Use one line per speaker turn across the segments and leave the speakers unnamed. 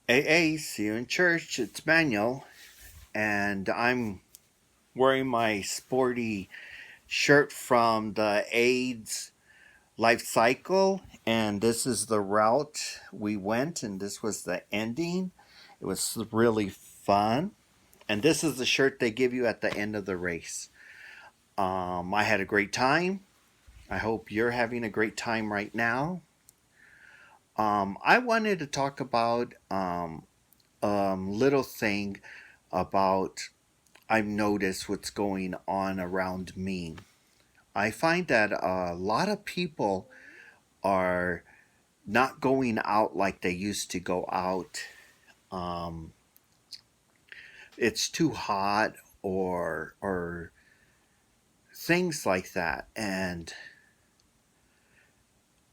AA, see you in church. It's Manuel, and I'm wearing my sporty shirt from the AIDS life cycle. And this is the route we went, and this was the ending. It was really fun. And this is the shirt they give you at the end of the race. I had a great time. I hope you're having a great time right now. I wanted to talk about little thing about I've noticed what's going on around me. I find that a lot of people are not going out like they used to go out. Um, it's too hot or things like that, and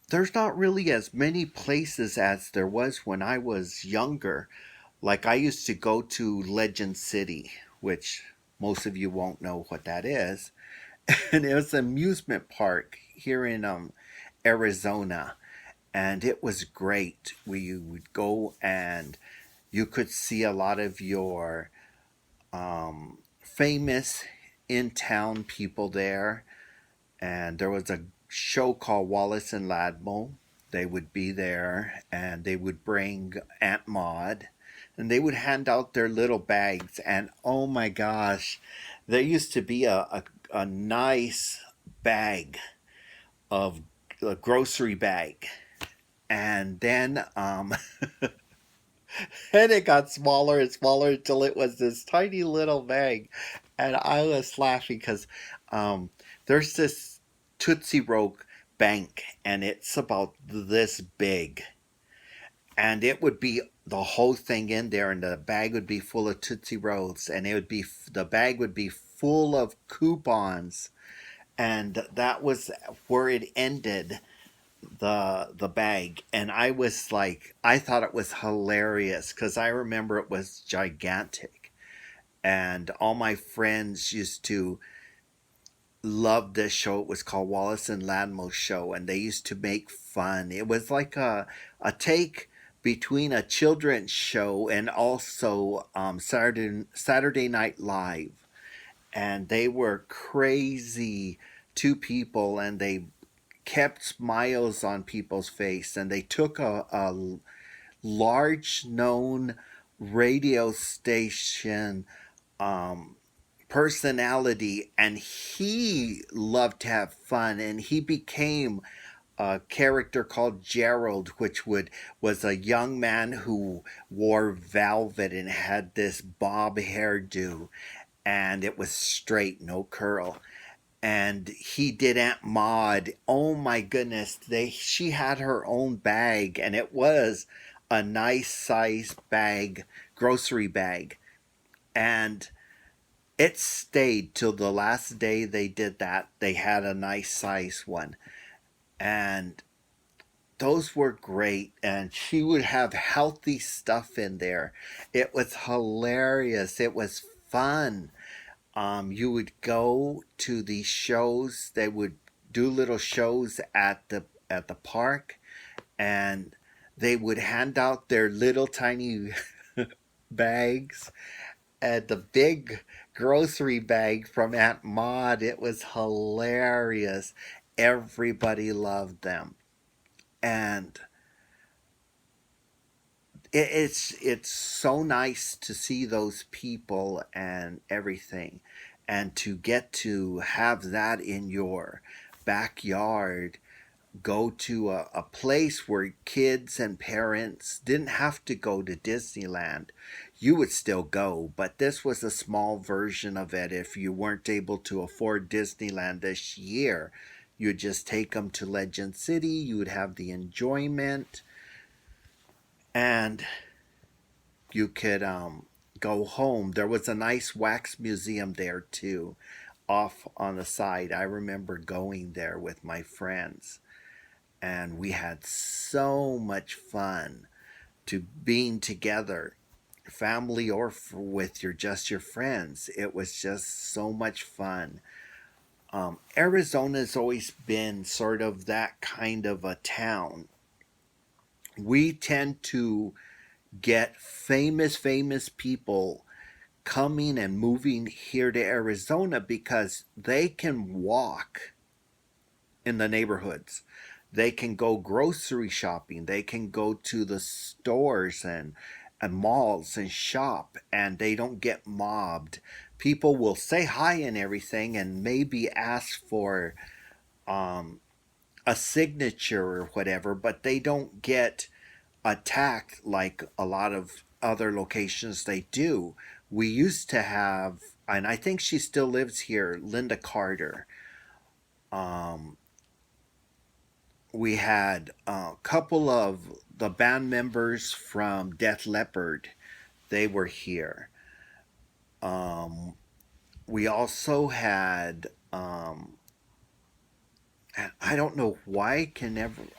there's not really as many places as there was when I was younger. Like I used to go to Legend City, which most of you won't know what that is. And it was an amusement park here in Arizona, and it was great. We would go and you could see a lot of your famous in town people there, and there was a show called Wallace and Ladmo. They would be there, and they would bring Aunt Maud, and they would hand out their little bags. And oh my gosh, there used to be a nice bag of a grocery bag, and then and it got smaller and smaller until it was this tiny little bag, and I was laughing because um, there's this Tootsie Roll bank, and it's about this big, and it would be the whole thing in there, and the bag would be full of Tootsie Rolls, and it would be the bag would be full of coupons, and that was where it ended the bag. And I was like, I thought it was hilarious because I remember it was gigantic, and all my friends used to love this show. It was called Wallace and Ladmo Show, and they used to make fun. It was like a take between a children's show and also Saturday Night Live, and they were crazy two people, and they kept smiles on people's face, and they took a large known radio station um, personality, and he loved to have fun, and he became a character called Gerald, which would was a young man who wore velvet and had this bob hairdo, and it was straight, no curl. And he did Aunt Maud. Oh my goodness, they she had her own bag, and it was a nice size bag, grocery bag, and it stayed till the last day they did that. They had a nice size one, and those were great. And she would have healthy stuff in there. It was hilarious. It was fun. You would go to these shows. They would do little shows at the park, and they would hand out their little tiny bags, and the big grocery bag from Aunt Maud. It was hilarious. Everybody loved them, and it's so nice to see those people and everything, and to get to have that in your backyard. Go to a place where kids and parents didn't have to go to Disneyland. You would still go, but this was a small version of it. If you weren't able to afford Disneyland this year, you'd just take them to Legend City. You would have the enjoyment, and you could go home. There was a nice wax museum there too, off on the side. I remember going there with my friends, and we had so much fun to being together, family or with your friends. It was just so much fun. Arizona's always been sort of that kind of a town. We tend to get famous people coming and moving here to Arizona because they can walk in the neighborhoods. They can go grocery shopping. They can go to the stores and malls and shop, and they don't get mobbed. People will say hi and everything and maybe ask for um, a signature or whatever, but they don't get attacked like a lot of other locations they do. We used to have, and I think she still lives here, Linda Carter. Um, we had a couple of the band members from Def Leppard. They were here. Um, we also had I don't know why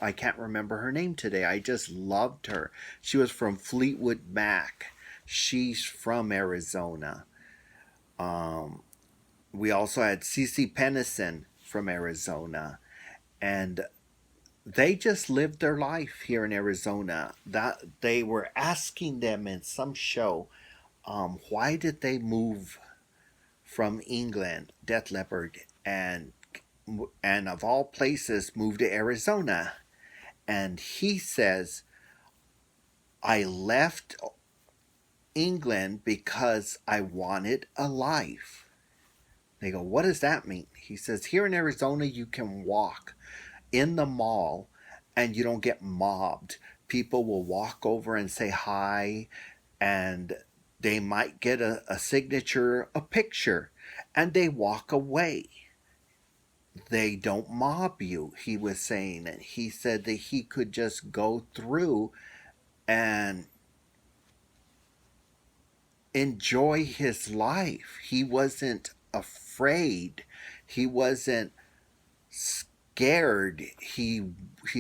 I can't remember her name today. I just loved her. She was from Fleetwood Mac. She's from Arizona. Um, we also had Cece Pennison from Arizona, and they just lived their life here in Arizona. That they were asking them in some show, why did they move from England, Def Leppard, and of all places moved to Arizona? And he says, I left England because I wanted a life. They go, what does that mean? He says, here in Arizona, you can walk in the mall and you don't get mobbed. People will walk over and say hi, and they might get a signature, a picture, and they walk away. They don't mob you, he was saying. And he said that he could just go through and enjoy his life. He wasn't afraid. He wasn't scared. He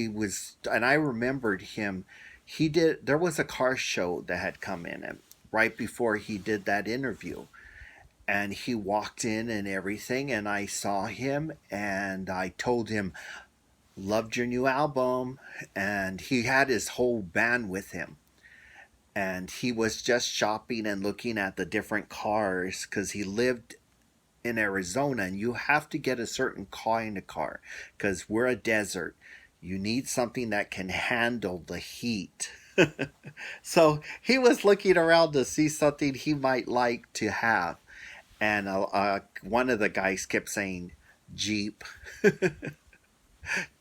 was, and I remembered him. He did. There was a car show that had come in, and right before he did that interview, and he walked in and everything, and I saw him, and I told him, "Loved your new album," and he had his whole band with him, and he was just shopping and looking at the different cars because he lived in Arizona and you have to get a certain kind of car because we're a desert. You need something that can handle the heat. So he was looking around to see something he might like to have. And one of the guys kept saying, Jeep,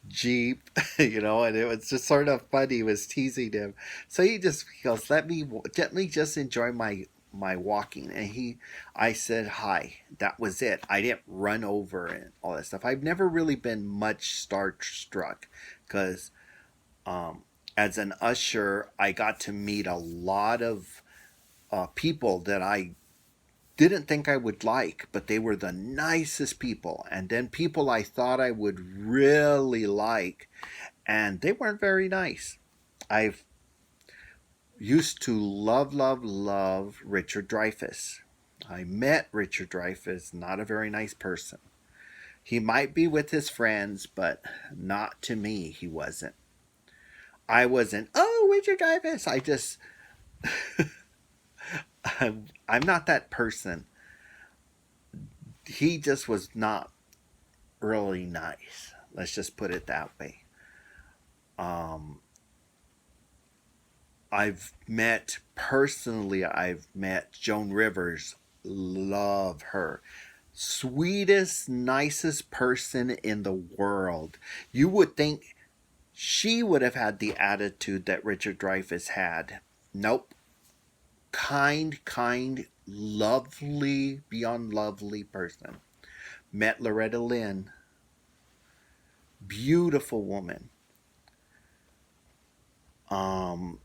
Jeep, and it was just sort of funny. He was teasing him. So he goes, let me just enjoy my walking. And I said hi. That was it. I didn't run over and all that stuff. I've never really been much starstruck because as an usher, I got to meet a lot of people that I didn't think I would like, but they were the nicest people. And then people I thought I would really like, and they weren't very nice. I've used to love Richard Dreyfuss. I met Richard Dreyfuss, not a very nice person. He might be with his friends, but not to me, he wasn't. I wasn't, oh, Richard Dreyfuss. I'm not that person. He just was not really nice. Let's just put it that way. Um, I've met Joan Rivers. Love her. Sweetest, nicest person in the world. You would think she would have had the attitude that Richard Dreyfuss had. Nope. Kind, lovely, beyond lovely person. Met Loretta Lynn. Beautiful woman. Um,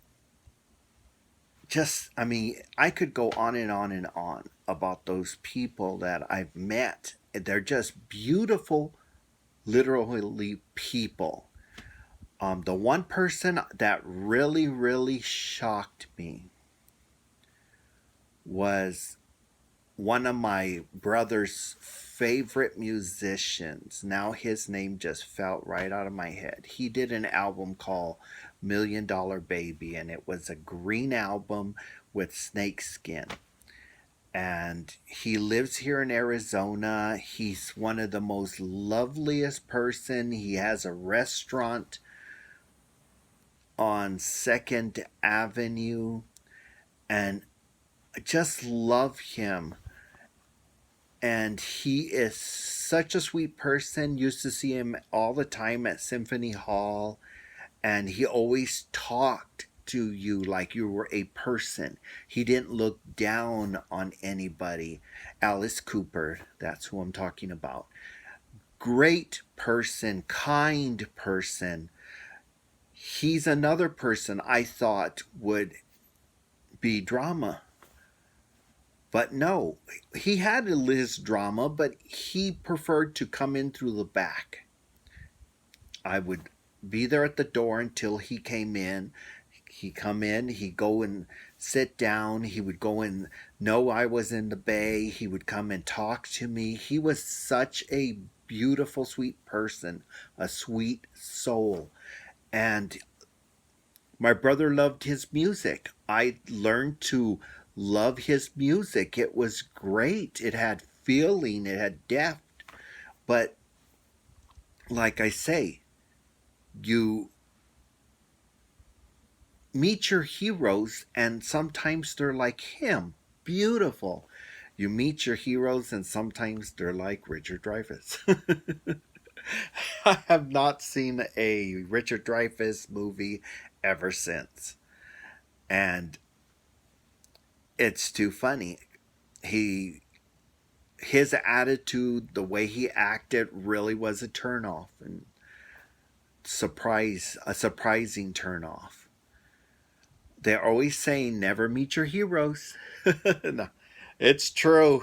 I mean, I could go on and on and on about those people that I've met. They're just beautiful, literally people. The one person that really shocked me was one of my brother's favorite musicians. Now his name just fell right out of my head. He did an album called $5 million Baby, and it was a green album with snakeskin. And he lives here in Arizona. He's one of the most loveliest person. He has a restaurant on Second Avenue, and I just love him. And he is such a sweet person. Used to see him all the time at Symphony Hall, and he always talked to you like you were a person. He didn't look down on anybody. Alice Cooper, that's who I'm talking about. Great person, kind person. He's another person I thought would be drama. But no, he had his drama, but he preferred to come in through the back. I would be there at the door until he came in. He come in, he'd go and sit down, he would go and know I was in the bay, he would come and talk to me. He was such a beautiful, sweet person, a sweet soul. And my brother loved his music. I learned to love his music. It was great. It had feeling, it had depth. But like I say, you meet your heroes, and sometimes they're like him, beautiful. You meet your heroes, and sometimes they're like Richard Dreyfuss. I have not seen a Richard Dreyfuss movie ever since. And it's too funny. He his attitude, the way he acted really was a turnoff, and a surprising turnoff. They're always saying never meet your heroes. No, it's true.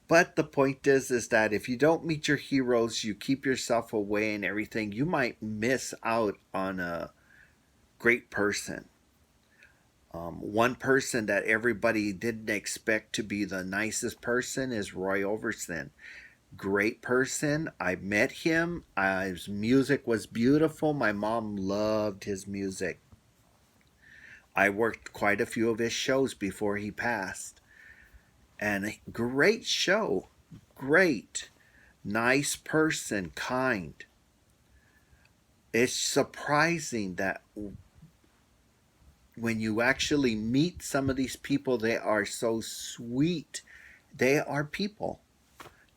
But the point is that if you don't meet your heroes, you keep yourself away and everything, you might miss out on a great person. One person that everybody didn't expect to be the nicest person is Roy Orbison. Great person. I met him. His music was beautiful. My mom loved his music. I worked quite a few of his shows before he passed. And a great show. Great. Nice person. Kind. It's surprising that when you actually meet some of these people, they are so sweet. They are people.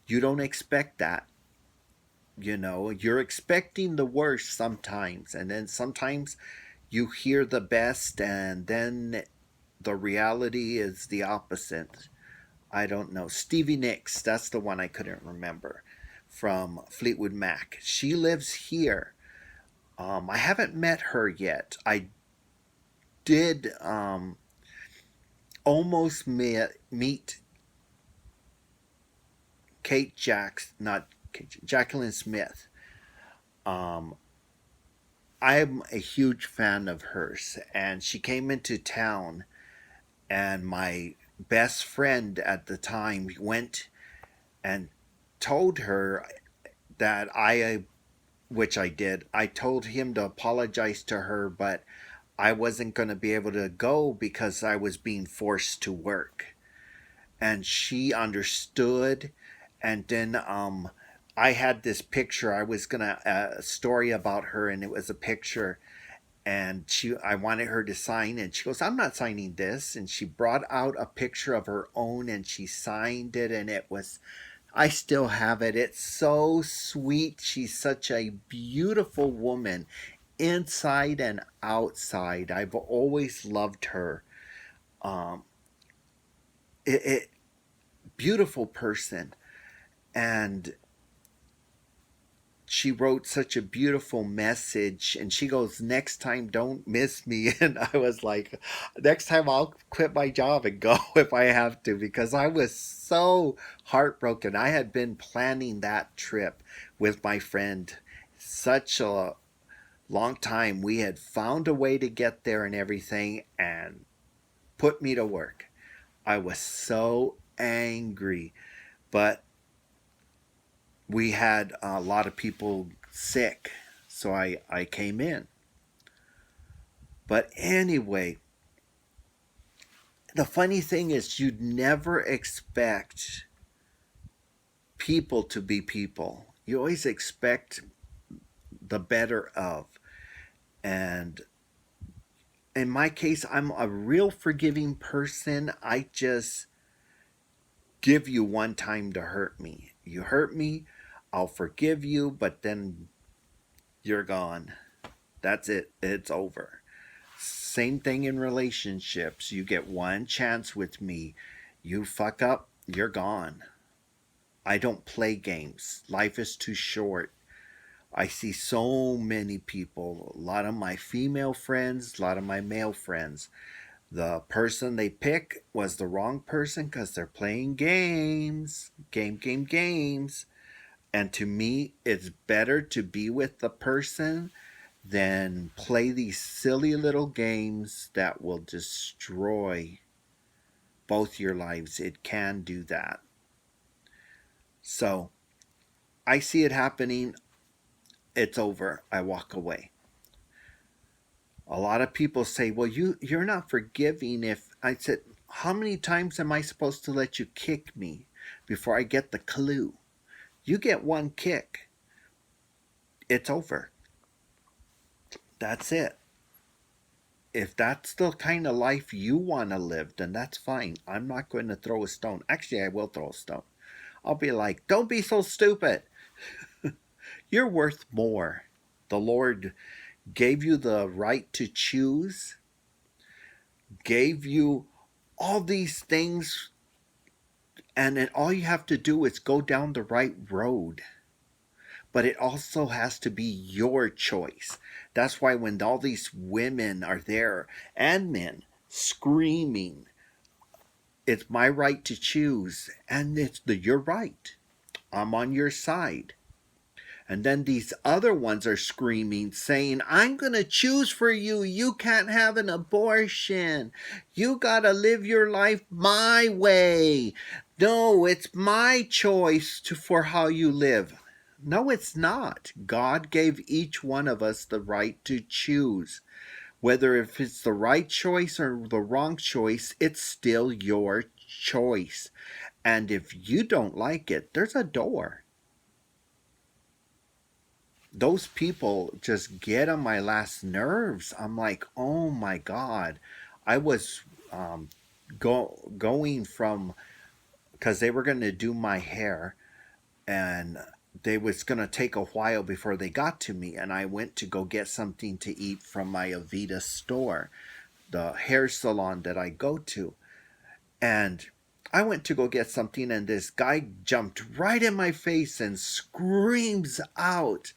You don't expect that. You're expecting the worst sometimes, and then sometimes you hear the best, and then the reality is the opposite. I don't know. Stevie Nicks, that's the one I couldn't remember, from Fleetwood Mac. She lives here. I haven't met her yet. I did almost meet not Jacqueline Smith. Um, I'm a huge fan of hers, and she came into town, and my best friend at the time went and told her that which I did, I told him to apologize to her, but I wasn't going to be able to go because I was being forced to work. And she understood. And then I had this picture. I was going to a story about her, and it was a picture. And I wanted her to sign, and she goes, "I'm not signing this." And she brought out a picture of her own, and she signed it, and I still have it. It's so sweet. She's such a beautiful woman, inside and outside. I've always loved her. Um, it Beautiful person, and she wrote such a beautiful message, and she goes, "Next time don't miss me." And I was like, next time I'll quit my job and go if I have to, because I was so heartbroken. I had been planning that trip with my friend such a long time. We had found a way to get there and everything, and put me to work. I was so angry, but we had a lot of people sick, so I came in. But anyway, the funny thing is, you'd never expect people to be people. You always expect the better of. And in my case, I'm a real forgiving person. I just give you one time to hurt me. You hurt me, I'll forgive you, but then you're gone. That's it. It's over. Same thing in relationships. You get one chance with me. You fuck up, you're gone. I don't play games. Life is too short. I see so many people, a lot of my female friends, a lot of my male friends. The person they pick was the wrong person because they're playing games. Games. And to me, it's better to be with the person than play these silly little games that will destroy both your lives. It can do that. So I see it happening. It's over. I walk away. A lot of people say, "Well, you're not forgiving." If I said, "How many times am I supposed to let you kick me before I get the clue?" You get one kick, it's over. That's it. If that's the kind of life you want to live, then that's fine. I'm not going to throw a stone. Actually, I will throw a stone. I'll be like, "Don't be so stupid. You're worth more. The Lord gave you the right to choose, gave you all these things, and then all you have to do is go down the right road. But it also has to be your choice." That's why when all these women are there and men screaming, "It's my right to choose," and you're right. I'm on your side. And then these other ones are screaming, saying, "I'm going to choose for you. You can't have an abortion. You got to live your life my way. No, it's my choice for how you live." No, it's not. God gave each one of us the right to choose. Whether if it's the right choice or the wrong choice, it's still your choice. And if you don't like it, there's a door. Those people just get on my last nerves. I'm like, oh my God. I was um, going from, because they were going to do my hair, and they was going to take a while before they got to me, and I went to go get something to eat from my Avita store, the hair salon that I go to. And I went to go get something, and this guy jumped right in my face and screams out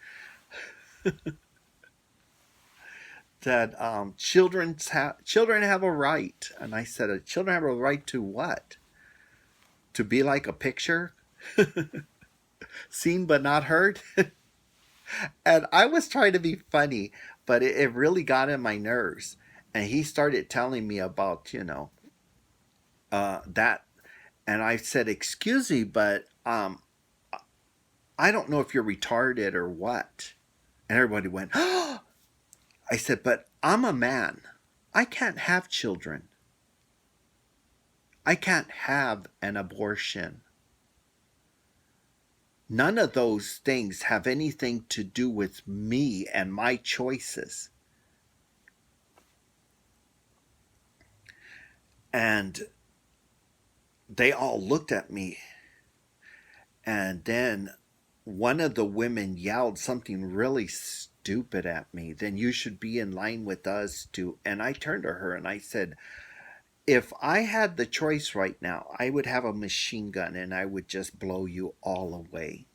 that children have a right. And I said, "Children have a right to what? To be like a picture, seen but not heard?" And I was trying to be funny, but it really got in my nerves. And he started telling me about, that. And I said, "Excuse me, but I don't know if you're retarded or what." And everybody went, "Oh." I said, "But I'm a man. I can't have children. I can't have an abortion. None of those things have anything to do with me and my choices." And they all looked at me. And then one of the women yelled something really stupid at me. "Then you should be in line with us too." And I turned to her and I said, "If I had the choice right now, I would have a machine gun and I would just blow you all away."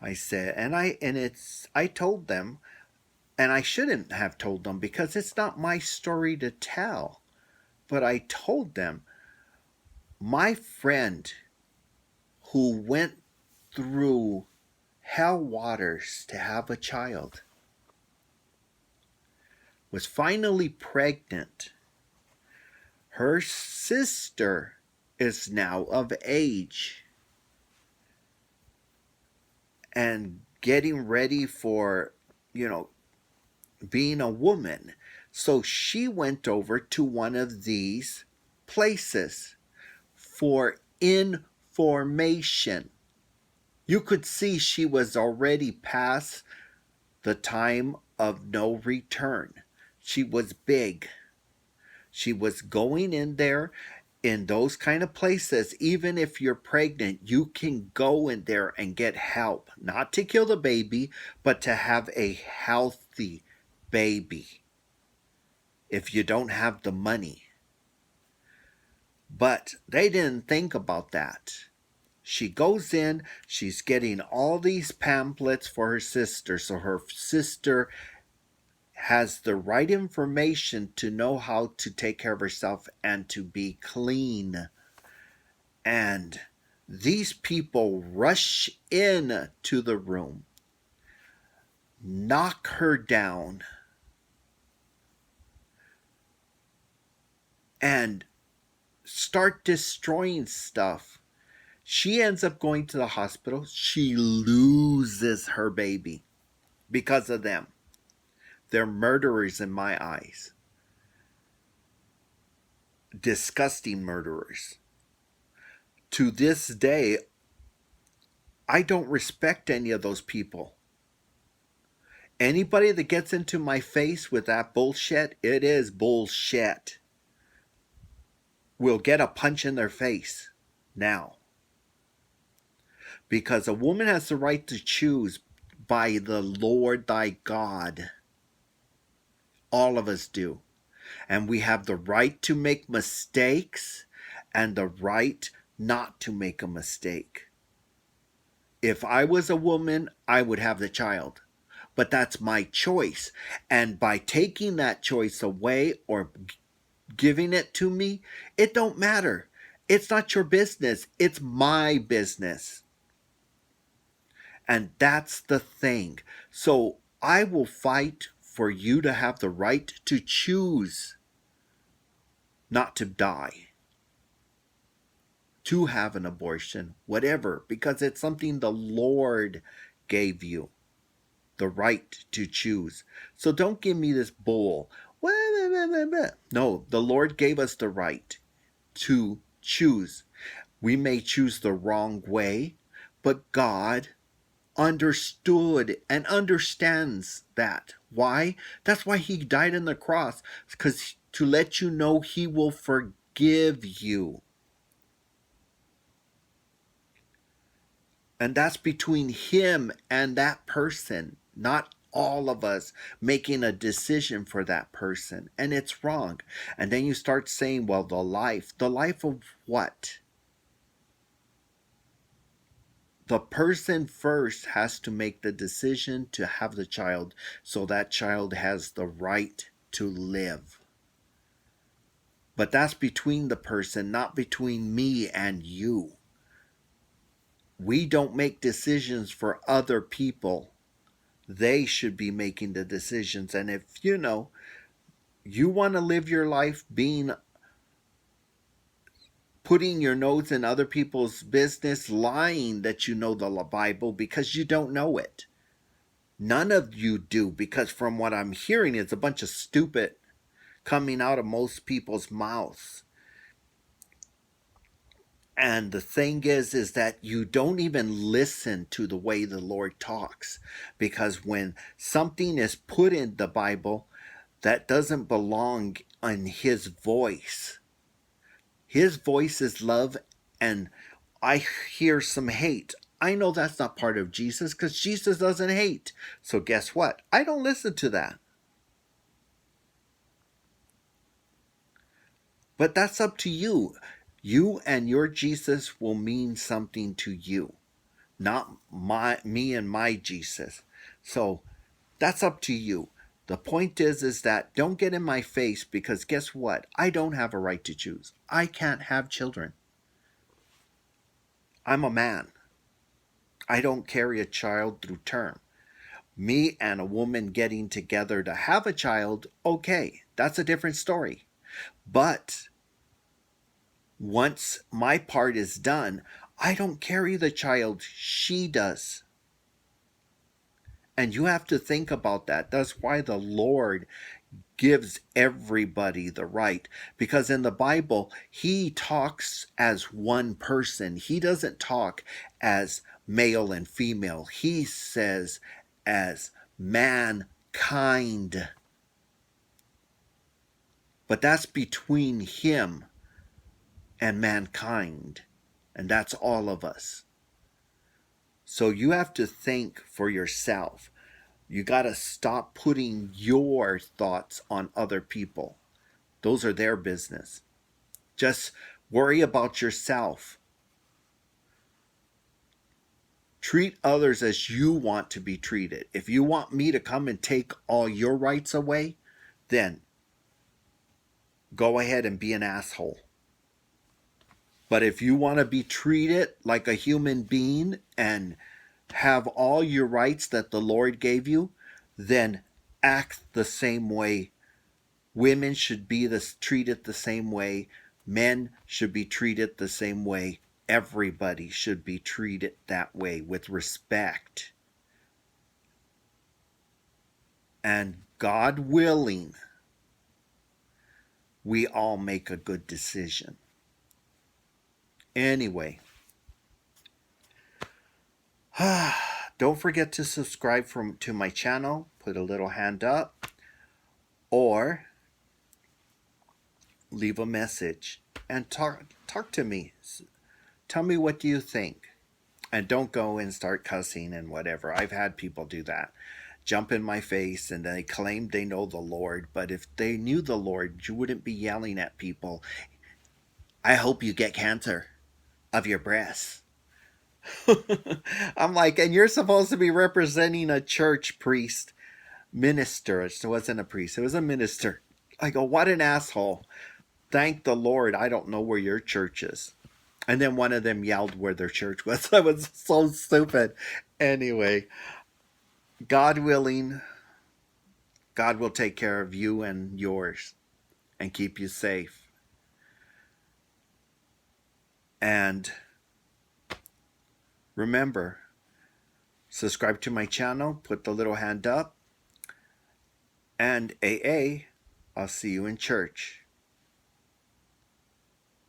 I said, I told them, and I shouldn't have told them because it's not my story to tell. But I told them, my friend who went through hell waters to have a child was finally pregnant. Her sister is now of age and getting ready for, being a woman. So she went over to one of these places for information. You could see she was already past the time of no return. She was big. She was going in there in those kind of places. Even if you're pregnant, you can go in there and get help. Not to kill the baby, but to have a healthy baby if you don't have the money. But they didn't think about that. She goes in, she's getting all these pamphlets for her sister, so her sister has the right information to know how to take care of herself and to be clean. And these people rush in to the room, knock her down, and start destroying stuff. She ends up going to the hospital. She loses her baby because of them. They're murderers in my eyes. Disgusting murderers. To this day, I don't respect any of those people. Anybody that gets into my face with that bullshit, it is bullshit, will get a punch in their face now. Because a woman has the right to choose by the Lord thy God. All of us do. And we have the right to make mistakes and the right not to make a mistake. If I was a woman, I would have the child. But that's my choice. And by taking that choice away or giving it to me, it don't matter. It's not your business. It's my business. And that's the thing. So I will fight for you to have the right to choose not to die, to have an abortion, whatever, because it's something the Lord gave you, the right to choose. So don't give me this bull. No, the Lord gave us the right to choose. We may choose the wrong way, but God understood and understands that. Why? That's why he died on the cross, because to let you know he will forgive you. And that's between him and that person, not all of us making a decision for that person. And it's wrong. And then you start saying, well, the life of what? The person first has to make the decision to have the child, so that child has the right to live. But that's between the person, not between me and you. We don't make decisions for other people. They should be making the decisions. And if you want to live your life putting your nose in other people's business, lying that you know the Bible because you don't know it. None of you do, because from what I'm hearing, it's a bunch of stupid coming out of most people's mouths. And the thing is that you don't even listen to the way the Lord talks. Because when something is put in the Bible that doesn't belong in his voice is love, and I hear some hate. I know that's not part of Jesus, because Jesus doesn't hate. So guess what? I don't listen to that. But that's up to you. You and your Jesus will mean something to you, not me and my Jesus. So that's up to you. The point is that don't get in my face, because guess what? I don't have a right to choose. I can't have children. I'm a man. I don't carry a child through term. Me and a woman getting together to have a child, okay, that's a different story. But once my part is done, I don't carry the child, she does. And you have to think about that. That's why the Lord gives everybody the right, because in the Bible he talks as one person. He doesn't talk as male and female. He says as mankind. But that's between him and mankind, and that's all of us. So you have to think for yourself. You got to stop putting your thoughts on other people. Those are their business. Just worry about yourself. Treat others as you want to be treated. If you want me to come and take all your rights away, then go ahead and be an asshole. But if you want to be treated like a human being and have all your rights that the Lord gave you, then act the same way. Women should be treated the same way. Men should be treated the same way. Everybody should be treated that way with respect. And God willing, we all make a good decision. Anyway, don't forget to subscribe to my channel. Put a little hand up. Or leave a message and talk to me. Tell me what you think. And don't go and start cussing and whatever. I've had people do that. Jump in my face and they claim they know the Lord. But if they knew the Lord, you wouldn't be yelling at people, I hope you get cancer of your breasts. I'm like, and you're supposed to be representing a church priest, minister. It wasn't a priest, it was a minister. I go, what an asshole. Thank the Lord, I don't know where your church is. And then one of them yelled where their church was. I was so stupid. Anyway, God willing, God will take care of you and yours and keep you safe. And remember, subscribe to my channel, put the little hand up, and AA, I'll see you in church.